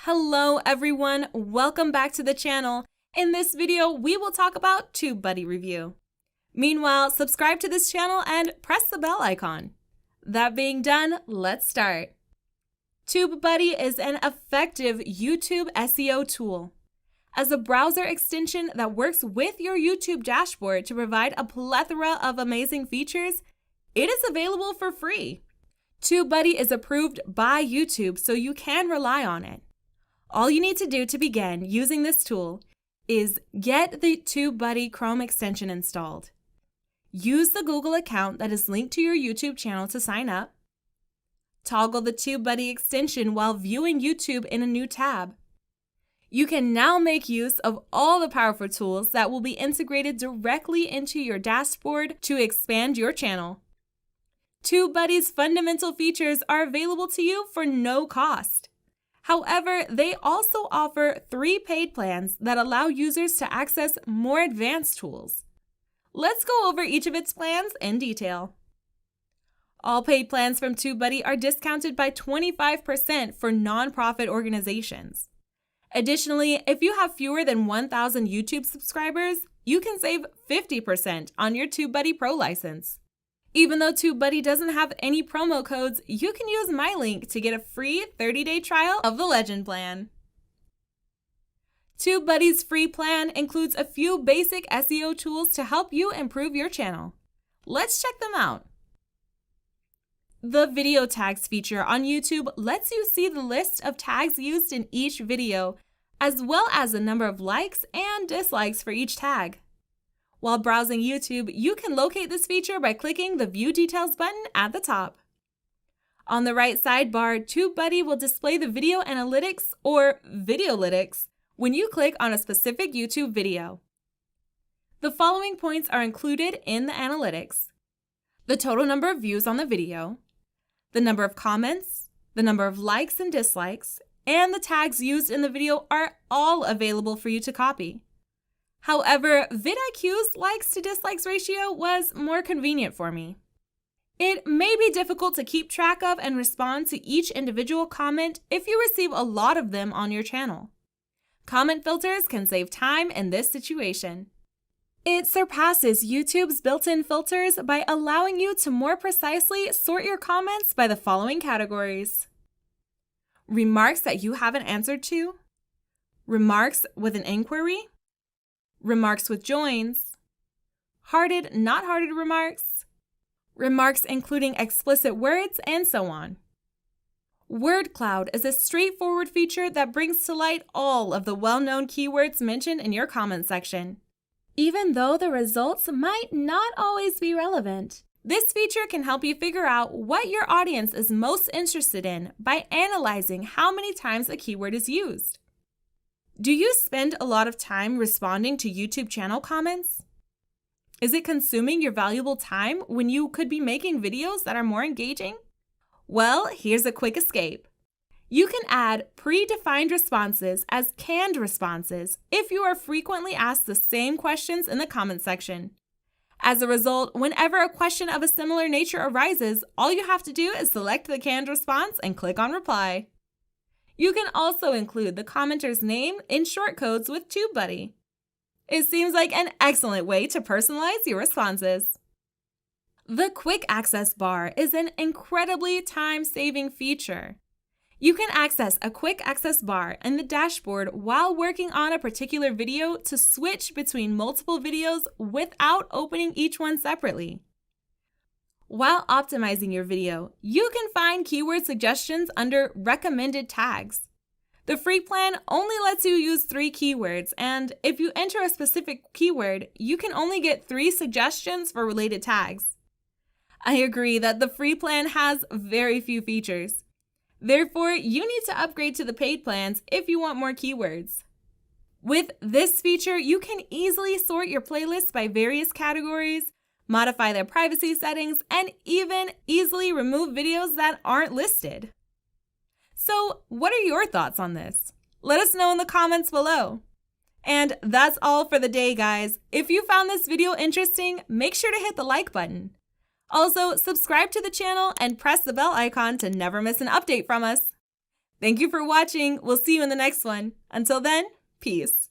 Hello everyone, welcome back to the channel. In this video, we will talk about TubeBuddy review. Meanwhile, subscribe to this channel and press the bell icon. That being done, let's start. TubeBuddy is an effective YouTube SEO tool. As a browser extension that works with your YouTube dashboard to provide a plethora of amazing features, it is available for free. TubeBuddy is approved by YouTube, so you can rely on it. All you need to do to begin using this tool is get the TubeBuddy Chrome extension installed. Use the Google account that is linked to your YouTube channel to sign up. Toggle the TubeBuddy extension while viewing YouTube in a new tab. You can now make use of all the powerful tools that will be integrated directly into your dashboard to expand your channel. TubeBuddy's fundamental features are available to you for no cost. However, they also offer 3 paid plans that allow users to access more advanced tools. Let's go over each of its plans in detail. All paid plans from TubeBuddy are discounted by 25% for nonprofit organizations. Additionally, if you have fewer than 1,000 YouTube subscribers, you can save 50% on your TubeBuddy Pro license. Even though TubeBuddy doesn't have any promo codes, you can use my link to get a free 30-day trial of the Legend plan. TubeBuddy's free plan includes a few basic SEO tools to help you improve your channel. Let's check them out. The video tags feature on YouTube lets you see the list of tags used in each video, as well as the number of likes and dislikes for each tag. While browsing YouTube, you can locate this feature by clicking the View Details button at the top. On the right sidebar, TubeBuddy will display the video analytics or videolytics when you click on a specific YouTube video. The following points are included in the analytics: the total number of views on the video, the number of comments, the number of likes and dislikes, and the tags used in the video are all available for you to copy. However, vidIQ's likes to dislikes ratio was more convenient for me. It may be difficult to keep track of and respond to each individual comment if you receive a lot of them on your channel. Comment filters can save time in this situation. It surpasses YouTube's built-in filters by allowing you to more precisely sort your comments by the following categories: remarks that you haven't answered to, remarks with an inquiry, remarks with joins, hearted, not hearted remarks, remarks including explicit words, and so on. Word cloud is a straightforward feature that brings to light all of the well-known keywords mentioned in your comment section. Even though the results might not always be relevant, this feature can help you figure out what your audience is most interested in by analyzing how many times a keyword is used. Do you spend a lot of time responding to YouTube channel comments? Is it consuming your valuable time when you could be making videos that are more engaging? Well, here's a quick escape. You can add predefined responses as canned responses if you are frequently asked the same questions in the comment section. As a result, whenever a question of a similar nature arises, all you have to do is select the canned response and click on reply. You can also include the commenter's name in shortcodes with TubeBuddy. It seems like an excellent way to personalize your responses. The Quick Access bar is an incredibly time-saving feature. You can access a quick access bar in the dashboard while working on a particular video to switch between multiple videos without opening each one separately. While optimizing your video, you can find keyword suggestions under recommended tags. The free plan only lets you use 3 keywords, and if you enter a specific keyword, you can only get 3 suggestions for related tags. I agree that the free plan has very few features. Therefore, you need to upgrade to the paid plans if you want more keywords. With this feature, you can easily sort your playlists by various categories, modify their privacy settings, and even easily remove videos that aren't listed. So, what are your thoughts on this? Let us know in the comments below. And that's all for the day, guys. If you found this video interesting, make sure to hit the like button. Also, subscribe to the channel and press the bell icon to never miss an update from us. Thank you for watching. We'll see you in the next one. Until then, peace.